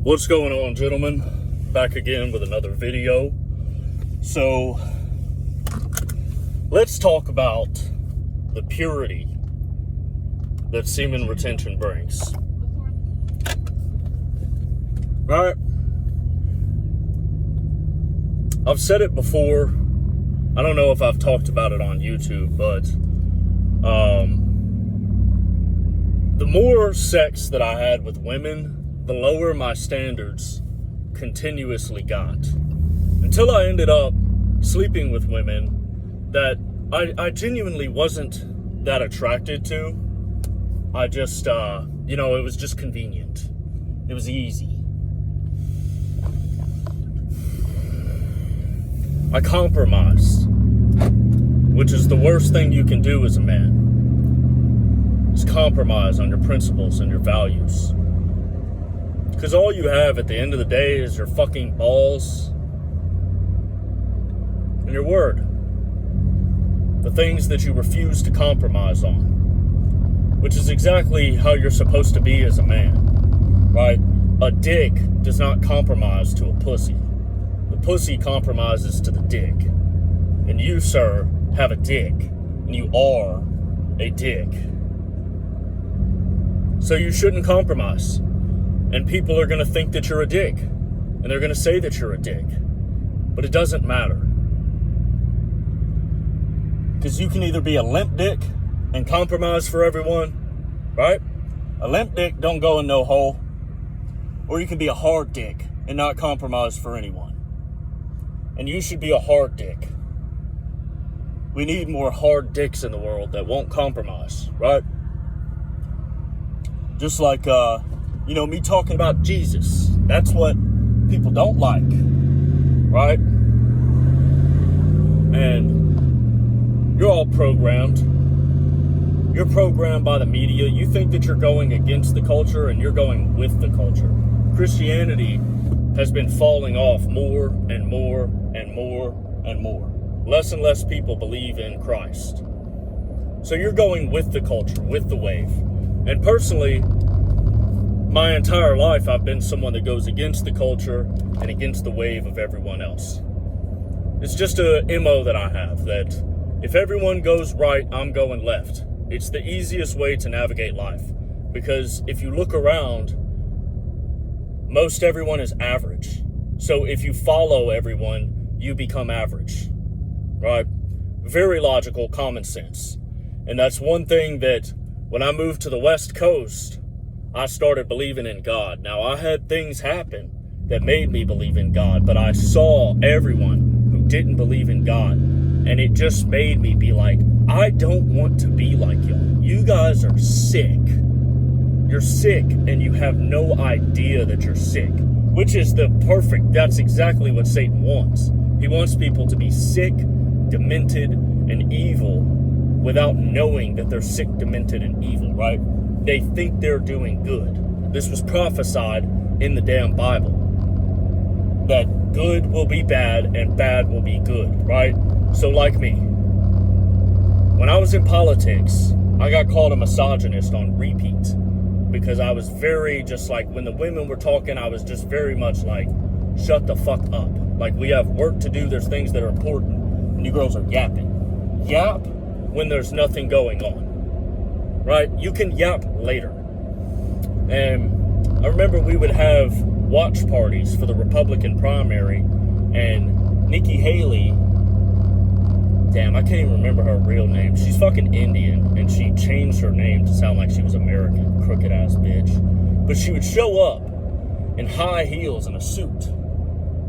What's going on, gentlemen? Back again with another video. So, let's talk about the purity that semen retention brings. Right? I've said it before. I don't know if I've talked about it on YouTube, but the more sex that I had with women, the lower my standards continuously got. Until I ended up sleeping with women that I genuinely wasn't that attracted to. I just, it was just convenient. It was easy. I compromised, which is the worst thing you can do as a man. Is compromise on your principles and your values. Because all you have at the end of the day is your fucking balls and your word. The things that you refuse to compromise on. Which is exactly how you're supposed to be as a man. Right? A dick does not compromise to a pussy. The pussy compromises to the dick. And you, sir, have a dick. And you are a dick. So you shouldn't compromise. And people are going to think that you're a dick. And they're going to say that you're a dick. But it doesn't matter. Because you can either be a limp dick and compromise for everyone, right? A limp dick don't go in no hole. Or you can be a hard dick and not compromise for anyone. And you should be a hard dick. We need more hard dicks in the world that won't compromise, right? Just like, me talking about Jesus. That's what people don't like, right? And you're all programmed. You're programmed by the media. You think that you're going against the culture and you're going with the culture. Christianity has been falling off more and more and more and more. Less and less people believe in Christ. So you're going with the culture, with the wave. And personally, my entire life, I've been someone that goes against the culture and against the wave of everyone else. It's just a MO that I have, that if everyone goes right, I'm going left. It's the easiest way to navigate life. Because if you look around, most everyone is average. So if you follow everyone, you become average. Right? Very logical, common sense. And that's one thing that when I moved to the West Coast, I started believing in God. Now, I had things happen that made me believe in God, but I saw everyone who didn't believe in God, and it just made me be like, I don't want to be like y'all. You guys are sick. You're sick, and you have no idea that you're sick, which is that's exactly what Satan wants. He wants people to be sick, demented, and evil without knowing that they're sick, demented, and evil, right? They think they're doing good. This was prophesied in the damn Bible. That good will be bad and bad will be good, right? So like me, when I was in politics, I got called a misogynist on repeat. Because I was very just like, when the women were talking, I was just very much like, shut the fuck up. Like, we have work to do, there's things that are important, and you girls are yapping. Yap when there's nothing going on. Right? You can yap later. And I remember we would have watch parties for the Republican primary, and Nikki Haley, damn, I can't even remember her real name. She's fucking Indian, and she changed her name to sound like she was American, crooked ass bitch. But she would show up in high heels and a suit.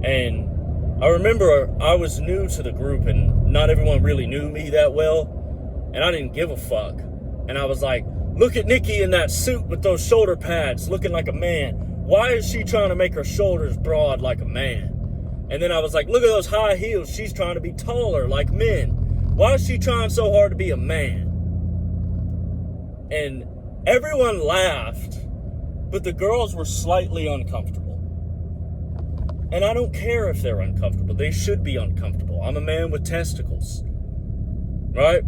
And I remember I was new to the group, and not everyone really knew me that well, and I didn't give a fuck. And I was like, look at Nikki in that suit with those shoulder pads looking like a man. Why is she trying to make her shoulders broad like a man? And then I was like, look at those high heels. She's trying to be taller like men. Why is she trying so hard to be a man? And everyone laughed, but the girls were slightly uncomfortable. And I don't care if they're uncomfortable. They should be uncomfortable. I'm a man with testicles. Right?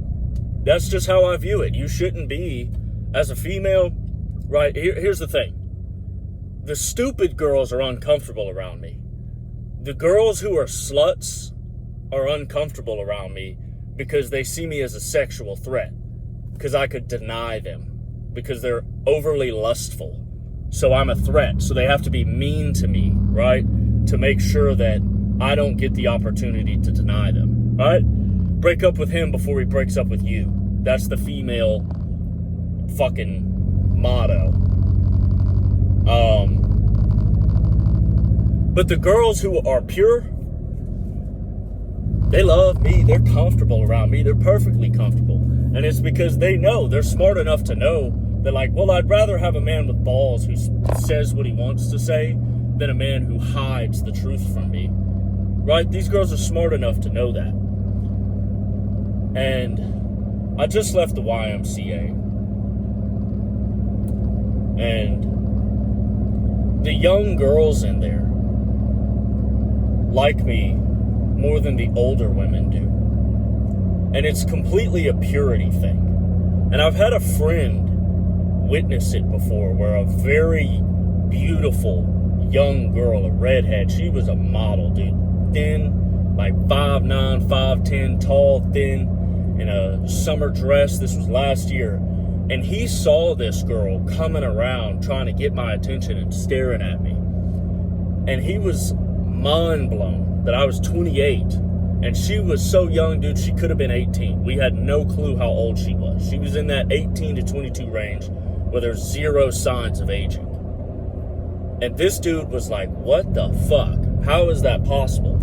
That's just how I view it. You shouldn't be, as a female, right? Here's the thing. The stupid girls are uncomfortable around me. The girls who are sluts are uncomfortable around me because they see me as a sexual threat. Because I could deny them. Because they're overly lustful. So I'm a threat. So they have to be mean to me, right? To make sure that I don't get the opportunity to deny them, right? Break up with him before he breaks up with you. That's the female fucking motto. But the girls who are pure, they love me. They're comfortable around me. They're perfectly comfortable. And it's because they know, they're smart enough to know that, like, well, I'd rather have a man with balls who says what he wants to say than a man who hides the truth from me. Right? These girls are smart enough to know that. And I just left the YMCA. And the young girls in there like me more than the older women do. And it's completely a purity thing. And I've had a friend witness it before where a very beautiful young girl, a redhead, she was a model, dude. Thin, like 5'9", 5'10", tall, thin, in a summer dress. This was last year. And he saw this girl coming around trying to get my attention and staring at me. And he was mind blown that I was 28. And she was so young, dude, she could have been 18. We had no clue how old she was. She was in that 18 to 22 range where there's zero signs of aging. And this dude was like, what the fuck? How is that possible?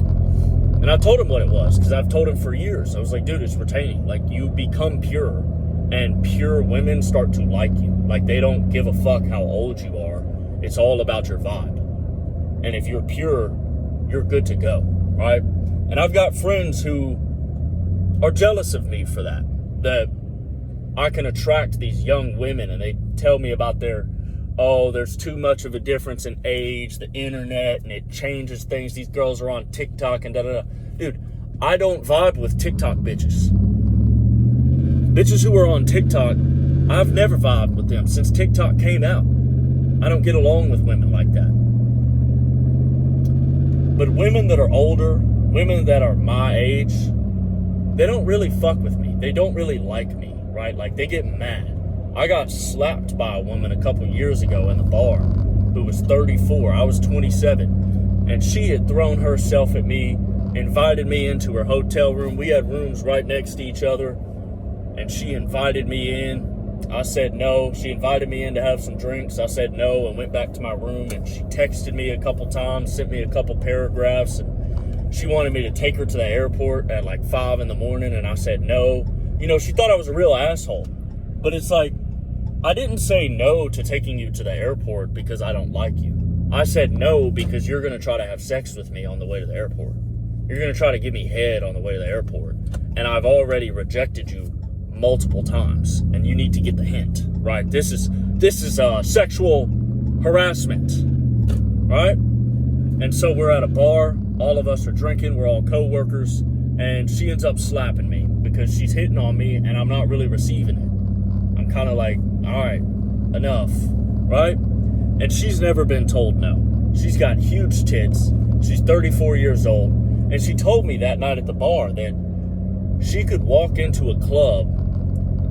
And I told him what it was, because I've told him for years. I was like, dude, it's retaining. Like, you become pure, and pure women start to like you. Like, they don't give a fuck how old you are. It's all about your vibe. And if you're pure, you're good to go, right? And I've got friends who are jealous of me for that. That I can attract these young women, and they tell me about there's too much of a difference in age, the internet, and it changes things. These girls are on TikTok and da-da-da. Dude, I don't vibe with TikTok bitches. Bitches who are on TikTok, I've never vibed with them since TikTok came out. I don't get along with women like that. But women that are older, women that are my age, they don't really fuck with me. They don't really like me, right? Like, they get mad. I got slapped by a woman a couple years ago in the bar who was 34. I was 27. And she had thrown herself at me, invited me into her hotel room. We had rooms right next to each other. And she invited me in. I said no. She invited me in to have some drinks. I said no and went back to my room. And she texted me a couple times, sent me a couple paragraphs. And she wanted me to take her to the airport at like 5 in the morning. And I said no. You know, she thought I was a real asshole. But it's like, I didn't say no to taking you to the airport because I don't like you. I said no because you're going to try to have sex with me on the way to the airport. You're going to try to give me head on the way to the airport. And I've already rejected you multiple times. And you need to get the hint, right? This is sexual harassment, right? And so we're at a bar. All of us are drinking. We're all co-workers. And she ends up slapping me because she's hitting on me and I'm not really receiving it. I'm kind of like, all right, enough, right? And she's never been told no. She's got huge tits. She's 34 years old. And she told me that night at the bar that she could walk into a club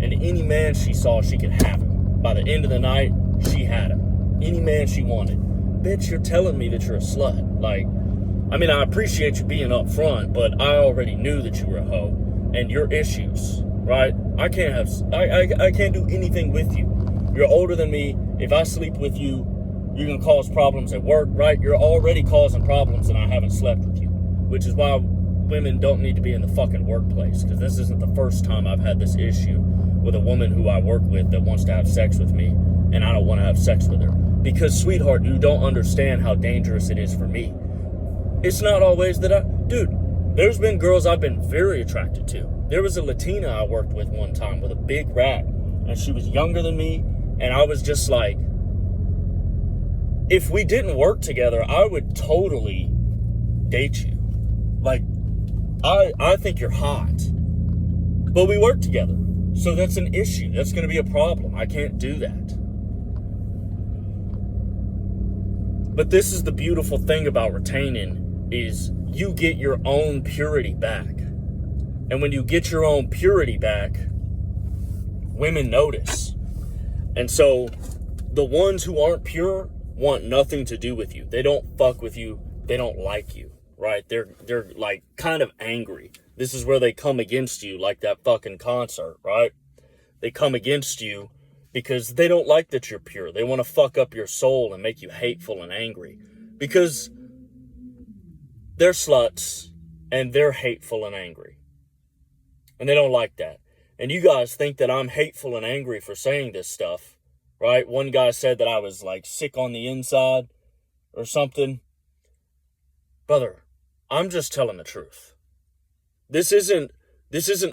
and any man she saw, she could have him. By the end of the night, she had him. Any man she wanted. Bitch, you're telling me that you're a slut. Like, I mean, I appreciate you being up front, but I already knew that you were a hoe. And your issues, right? I can't do anything with you. You're older than me. If I sleep with you, you're going to cause problems at work, right? You're already causing problems and I haven't slept with you. Which is why women don't need to be in the fucking workplace. Because this isn't the first time I've had this issue with a woman who I work with that wants to have sex with me. And I don't want to have sex with her. Because, sweetheart, you don't understand how dangerous it is for me. It's not always that Dude, there's been girls I've been very attracted to. There was a Latina I worked with one time with a big rack. And she was younger than me. And I was just like, if we didn't work together, I would totally date you. Like, I think you're hot. But we work together. So that's an issue. That's going to be a problem. I can't do that. But this is the beautiful thing about retaining, is you get your own purity back. And when you get your own purity back, women notice. And so the ones who aren't pure want nothing to do with you. They don't fuck with you. They don't like you, right? They're like kind of angry. This is where they come against you, like that fucking concert, right? They come against you because they don't like that you're pure. They want to fuck up your soul and make you hateful and angry because they're sluts and they're hateful and angry. And they don't like that. And you guys think that I'm hateful and angry for saying this stuff, right? One guy said that I was like sick on the inside or something. Brother, I'm just telling the truth. This isn't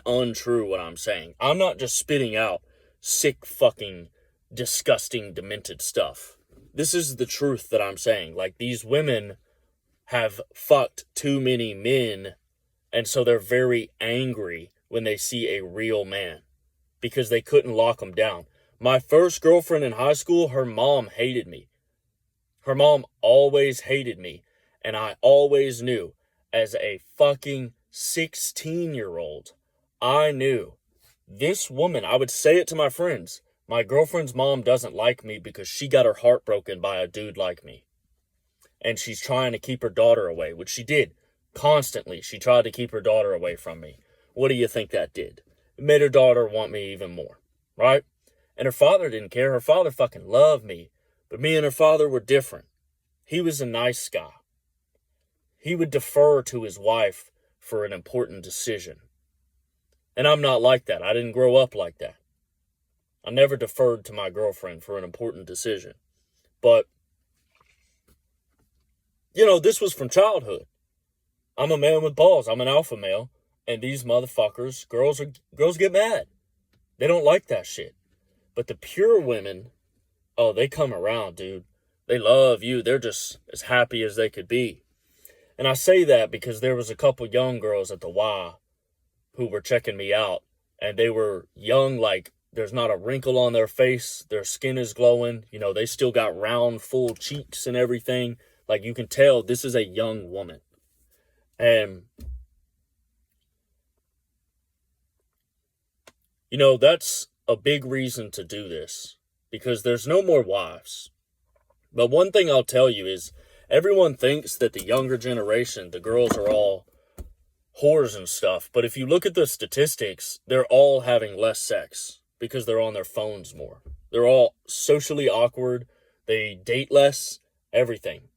untrue what I'm saying. I'm not just spitting out sick, fucking, disgusting, demented stuff. This is the truth that I'm saying. Like, these women have fucked too many men, and so they're very angry when they see a real man because they couldn't lock them down. My first girlfriend in high school, her mom hated me. Her mom always hated me, and I always knew as a fucking 16-year-old, I knew this woman, I would say it to my friends, my girlfriend's mom doesn't like me because she got her heart broken by a dude like me. And she's trying to keep her daughter away, which she did constantly. She tried to keep her daughter away from me. What do you think that did? It made her daughter want me even more, right? And her father didn't care. Her father fucking loved me. But me and her father were different. He was a nice guy. He would defer to his wife for an important decision. And I'm not like that. I didn't grow up like that. I never deferred to my girlfriend for an important decision. But, you know, this was from childhood. I'm a man with balls. I'm an alpha male. And these motherfuckers, girls get mad. They don't like that shit. But the pure women, oh, they come around, dude. They love you. They're just as happy as they could be. And I say that because there was a couple young girls at the Y who were checking me out. And they were young, like there's not a wrinkle on their face. Their skin is glowing. You know, they still got round, full cheeks and everything. Like, you can tell this is a young woman. And, you know, that's a big reason to do this. Because there's no more wives. But one thing I'll tell you is, everyone thinks that the younger generation, the girls are all whores and stuff. But if you look at the statistics, they're all having less sex because they're on their phones more. They're all socially awkward. They date less, everything.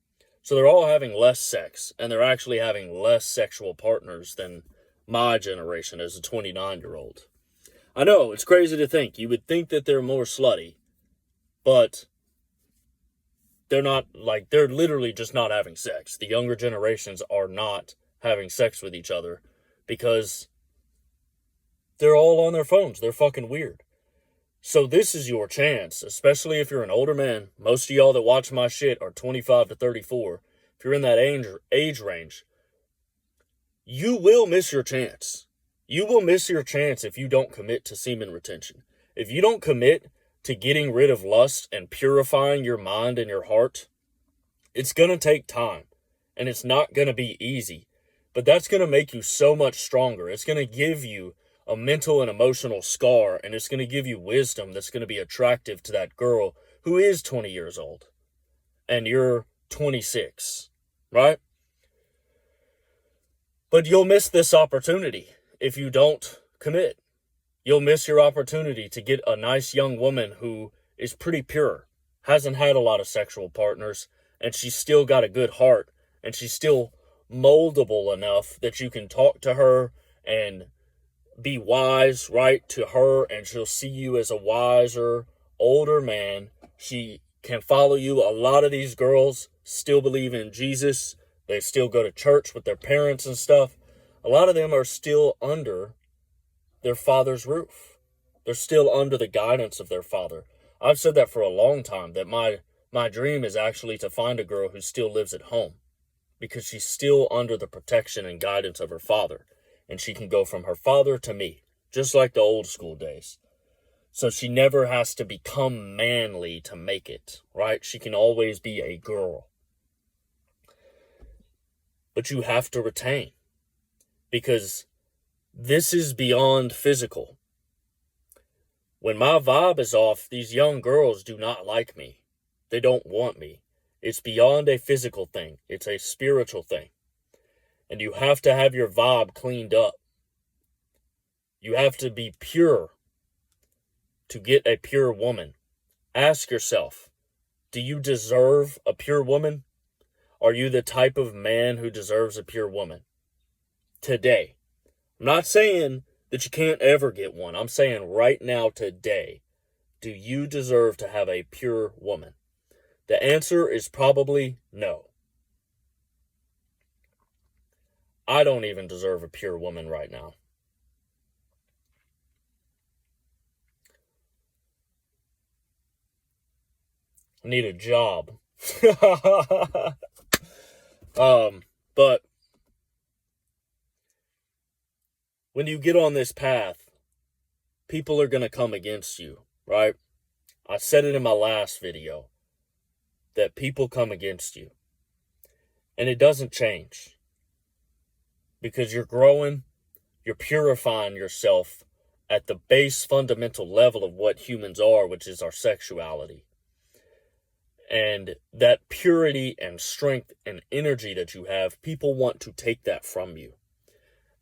So they're all having less sex, and they're actually having less sexual partners than my generation as a 29-year-old. I know, it's crazy to think. You would think that they're more slutty, but they're not, like, they're literally just not having sex. The younger generations are not having sex with each other because they're all on their phones. They're fucking weird. So this is your chance, especially if you're an older man. Most of y'all that watch my shit are 25 to 34. If you're in that age range, you will miss your chance. You will miss your chance if you don't commit to semen retention. If you don't commit to getting rid of lust and purifying your mind and your heart, it's going to take time. And it's not going to be easy. But that's going to make you so much stronger. It's going to give you a mental and emotional scar, and it's going to give you wisdom that's going to be attractive to that girl who is 20 years old, and you're 26, right? But you'll miss this opportunity if you don't commit. You'll miss your opportunity to get a nice young woman who is pretty pure, hasn't had a lot of sexual partners, and she's still got a good heart, and she's still moldable enough that you can talk to her and be wise, right, to her, and she'll see you as a wiser, older man. She can follow you. A lot of these girls still believe in Jesus. They still go to church with their parents and stuff. A lot of them are still under their father's roof. They're still under the guidance of their father. I've said that for a long time, that my dream is actually to find a girl who still lives at home because she's still under the protection and guidance of her father. And she can go from her father to me, just like the old school days. So she never has to become manly to make it, right? She can always be a girl. but you have to retain, because this is beyond physical. When my vibe is off, these young girls do not like me. They don't want me. It's beyond a physical thing. It's a spiritual thing. And you have to have your vibe cleaned up. You have to be pure to get a pure woman. Ask yourself, do you deserve a pure woman? Are you the type of man who deserves a pure woman? Today. I'm not saying that you can't ever get one. I'm saying right now, today, do you deserve to have a pure woman? The answer is probably no. I don't even deserve a pure woman right now. I need a job. But when you get on this path, people are going to come against you, right? I said it in my last video, that people come against you. And it doesn't change. Because you're growing, you're purifying yourself at the base fundamental level of what humans are, which is our sexuality. And that purity and strength and energy that you have, people want to take that from you.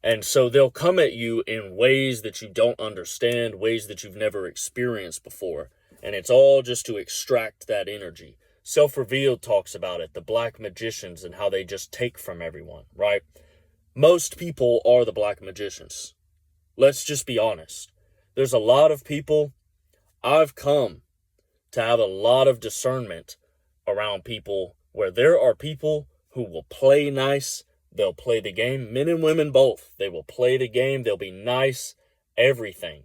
And so they'll come at you in ways that you don't understand, ways that you've never experienced before. And it's all just to extract that energy. Self-Revealed talks about it, the black magicians and how they just take from everyone, right? Most people are the black magicians. Let's just be honest. There's a lot of people. I've come to have a lot of discernment around people where there are people who will play nice. They'll play the game. Men and women both. They will play the game. They'll be nice. Everything.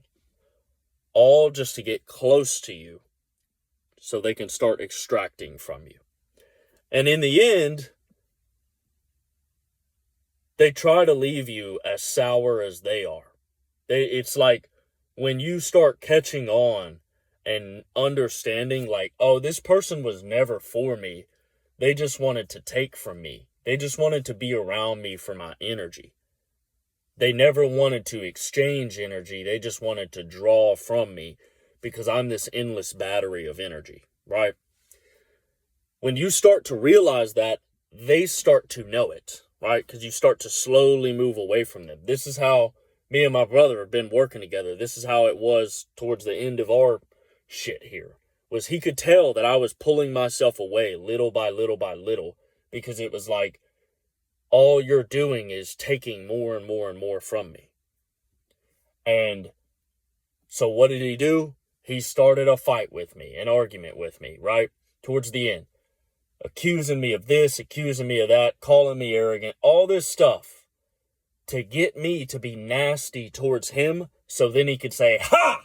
All just to get close to you so they can start extracting from you. And in the end, they try to leave you as sour as they are. It's like when you start catching on and understanding, like, oh, this person was never for me. They just wanted to take from me. They just wanted to be around me for my energy. They never wanted to exchange energy. They just wanted to draw from me because I'm this endless battery of energy, right? When you start to realize that, they start to know it, right? Because you start to slowly move away from them. This is how me and my brother have been working together. This is how it was towards the end of our shit here, was he could tell that I was pulling myself away little by little by little, because it was like, all you're doing is taking more and more and more from me. And so what did he do? He started a fight with me, an argument with me, right? Towards the end. Accusing me of this, accusing me of that, calling me arrogant, all this stuff to get me to be nasty towards him, so then he could say, ha!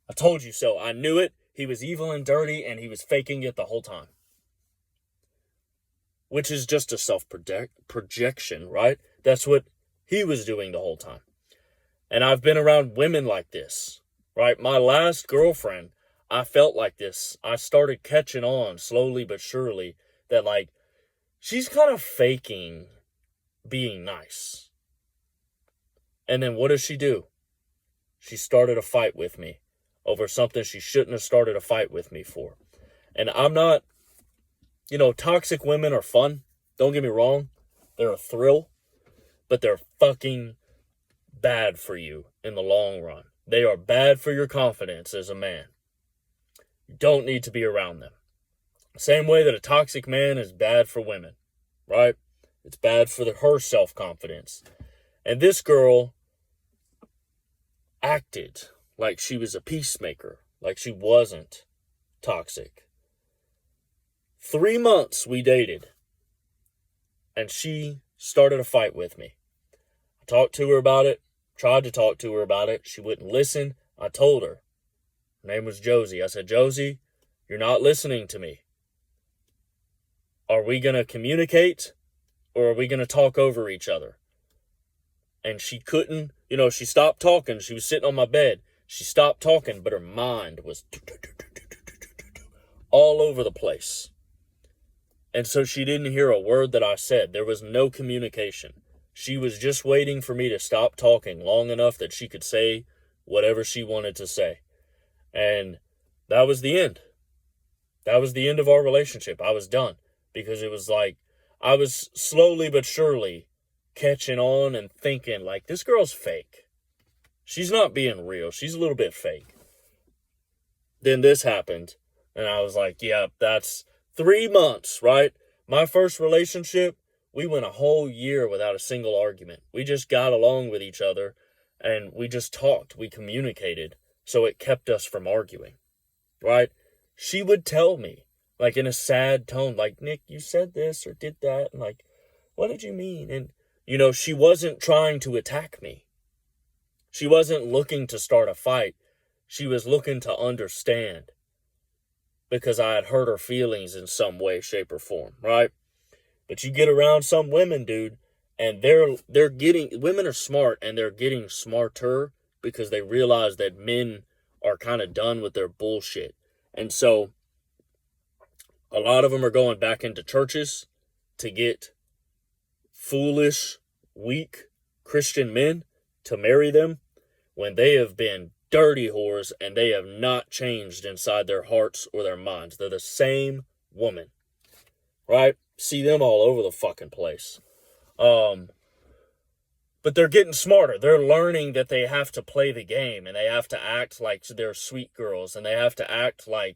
I told you so. I knew it. He was evil and dirty, and he was faking it the whole time. Which is just a self-projection, right? That's what he was doing the whole time. And I've been around women like this, right? My last girlfriend, I felt like this. I started catching on slowly but surely that, like, she's kind of faking being nice. And then what does she do? She started a fight with me over something she shouldn't have started a fight with me for. And I'm not, toxic women are fun. Don't get me wrong. They're a thrill. But they're fucking bad for you in the long run. They are bad for your confidence as a man. You don't need to be around them. Same way that a toxic man is bad for women, right? It's bad for her self-confidence. And this girl acted like she was a peacemaker, like she wasn't toxic. 3 months we dated, and she started a fight with me. I talked to her about it, tried to talk to her about it. She wouldn't listen. I told her. Her name was Josie. I said, Josie, you're not listening to me. Are we going to communicate, or are we going to talk over each other? And she couldn't, she stopped talking. She was sitting on my bed. She stopped talking, but her mind was all over the place. And so she didn't hear a word that I said. There was no communication. She was just waiting for me to stop talking long enough that she could say whatever she wanted to say. And that was the end. That was the end of our relationship. I was done. Because it was like, I was slowly but surely catching on and thinking, like, this girl's fake. She's not being real. She's a little bit fake. Then this happened. And I was like, yeah, that's 3 months, right? My first relationship, we went a whole year without a single argument. We just got along with each other and we just talked. We communicated. So it kept us from arguing, right? She would tell me, like in a sad tone, like, Nick, you said this or did that. And like, what did you mean? And, you know, she wasn't trying to attack me. She wasn't looking to start a fight. She was looking to understand because I had hurt her feelings in some way, shape, or form, right? But you get around some women, dude, and women are smart and they're getting smarter because they realize that men are kind of done with their bullshit. And so a lot of them are going back into churches to get foolish, weak Christian men to marry them when they have been dirty whores and they have not changed inside their hearts or their minds. They're the same woman, right? See them all over the fucking place. But they're getting smarter. They're learning that they have to play the game and they have to act like they're sweet girls and they have to act like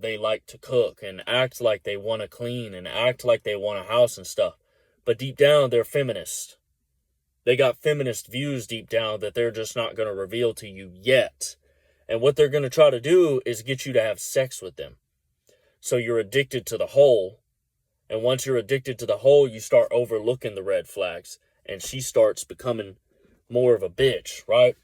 they like to cook and act like they want to clean and act like they want a house and stuff. But deep down, they're feminist. They got feminist views deep down that they're just not going to reveal to you yet. And what they're going to try to do is get you to have sex with them. So you're addicted to the whole. And once you're addicted to the whole, you start overlooking the red flags. And she starts becoming more of a bitch, right?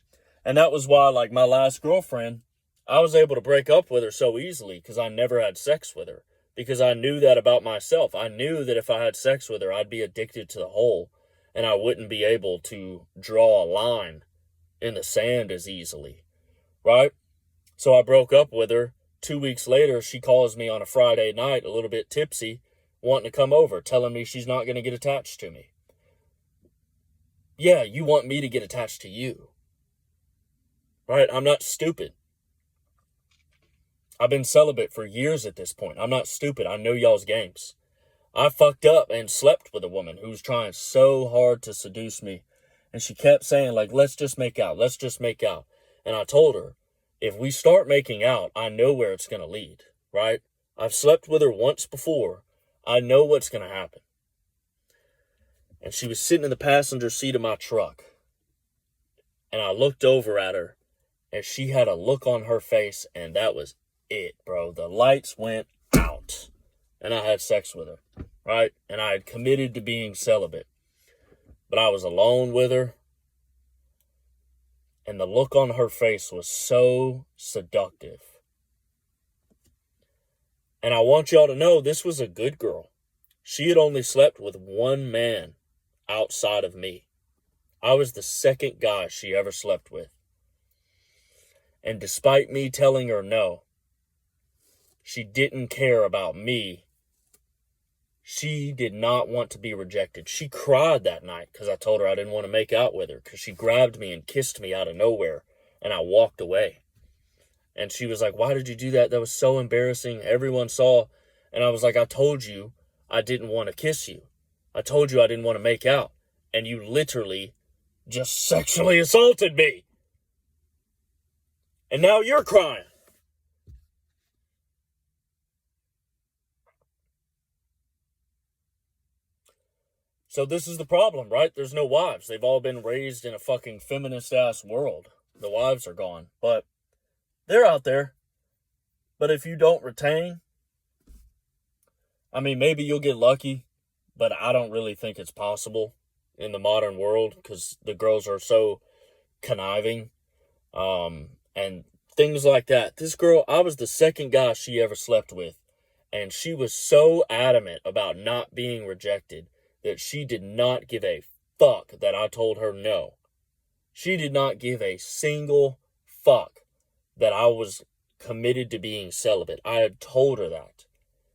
And that was why, like, my last girlfriend, I was able to break up with her so easily because I never had sex with her. Because I knew that about myself. I knew that if I had sex with her, I'd be addicted to the whole. And I wouldn't be able to draw a line in the sand as easily, right? So I broke up with her. 2 weeks later, she calls me on a Friday night, a little bit tipsy, wanting to come over, telling me she's not going to get attached to me. Yeah, you want me to get attached to you, right? I'm not stupid. I've been celibate for years at this point. I'm not stupid. I know y'all's games. I fucked up and slept with a woman who was trying so hard to seduce me. And she kept saying, like, let's just make out. Let's just make out. And I told her, if we start making out, I know where it's going to lead, right? I've slept with her once before. I know what's going to happen. And she was sitting in the passenger seat of my truck. And I looked over at her. And she had a look on her face. And that was it, bro. The lights went out. And I had sex with her, right? And I had committed to being celibate. But I was alone with her. And the look on her face was so seductive. And I want y'all to know this was a good girl. She had only slept with one man outside of me. I was the second guy she ever slept with. And despite me telling her no, she didn't care about me. She did not want to be rejected. She cried that night because I told her I didn't want to make out with her because she grabbed me and kissed me out of nowhere and I walked away. And she was like, why did you do that? That was so embarrassing. Everyone saw. And I was like, I told you I didn't want to kiss you. I told you I didn't want to make out. And you literally just sexually assaulted me. And now you're crying. So this is the problem, right? There's no wives. They've all been raised in a fucking feminist-ass world. The wives are gone. But they're out there. But if you don't retain, I mean, maybe you'll get lucky, but I don't really think it's possible in the modern world because the girls are so conniving and things like that. This girl, I was the second guy she ever slept with, and she was so adamant about not being rejected that she did not give a fuck that I told her no. She did not give a single fuck that I was committed to being celibate. I had told her that.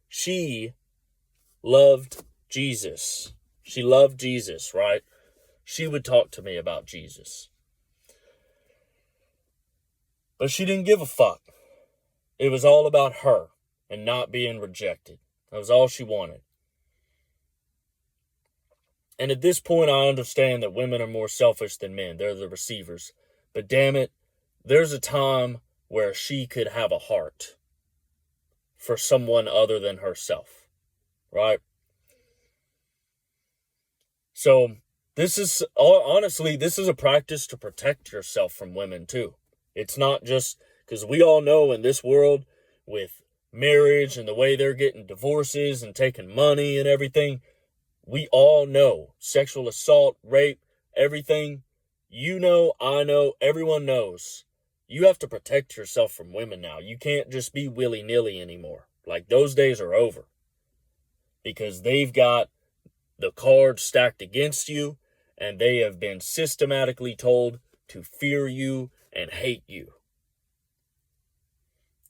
She loved Jesus. She loved Jesus, right? She would talk to me about Jesus. But she didn't give a fuck. It was all about her and not being rejected. That was all she wanted. And at this point, I understand that women are more selfish than men. They're the receivers. But damn it, there's a time where she could have a heart for someone other than herself, right? So this is, honestly, this is a practice to protect yourself from women too. It's not just, because we all know in this world with marriage and the way they're getting divorces and taking money and everything, we all know sexual assault, rape, everything. You know, I know, everyone knows. You have to protect yourself from women now. You can't just be willy-nilly anymore. Like, those days are over. Because they've got the cards stacked against you, and they have been systematically told to fear you and hate you.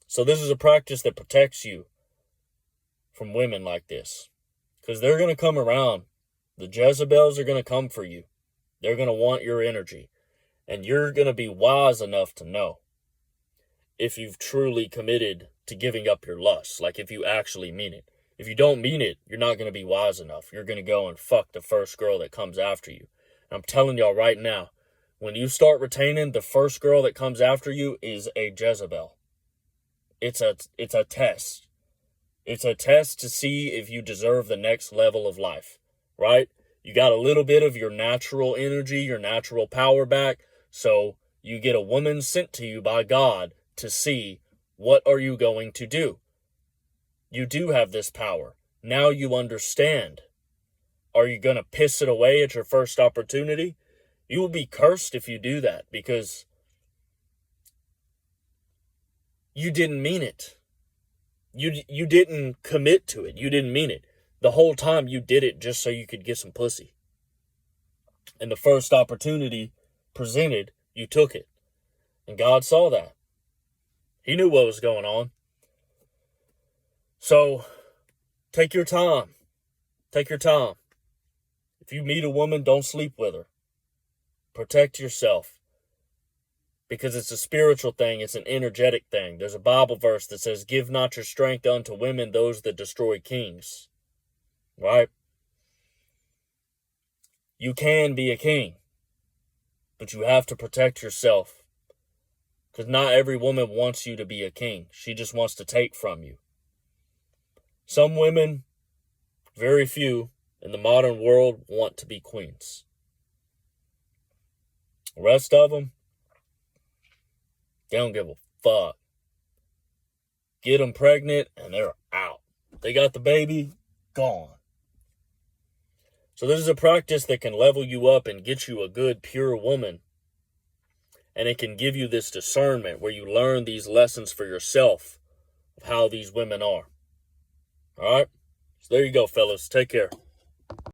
So this is a practice that protects you from women like this. Because they're going to come around. The Jezebels are going to come for you. They're going to want your energy. And you're going to be wise enough to know if you've truly committed to giving up your lust. Like, if you actually mean it. If you don't mean it, you're not going to be wise enough. You're going to go and fuck the first girl that comes after you. And I'm telling y'all right now, when you start retaining, the first girl that comes after you is a Jezebel. It's a test. It's a test to see if you deserve the next level of life, right? You got a little bit of your natural energy, your natural power back, so you get a woman sent to you by God to see, what are you going to do? You do have this power. Now you understand. Are you going to piss it away at your first opportunity? You will be cursed if you do that, because you didn't mean it. You didn't commit to it. You didn't mean it. The whole time you did it just so you could get some pussy. And the first opportunity presented, you took it. And God saw that. He knew what was going on. So, take your time. Take your time. If you meet a woman, don't sleep with her. Protect yourself. Because it's a spiritual thing. It's an energetic thing. There's a Bible verse that says, give not your strength unto women, those that destroy kings. Right? You can be a king. But you have to protect yourself. Because not every woman wants you to be a king. She just wants to take from you. Some women, very few, in the modern world want to be queens. The rest of them, they don't give a fuck. Get them pregnant and they're out. They got the baby, gone. So this is a practice that can level you up and get you a good, pure woman. And it can give you this discernment where you learn these lessons for yourself of how these women are. All right? So there you go, fellas. Take care.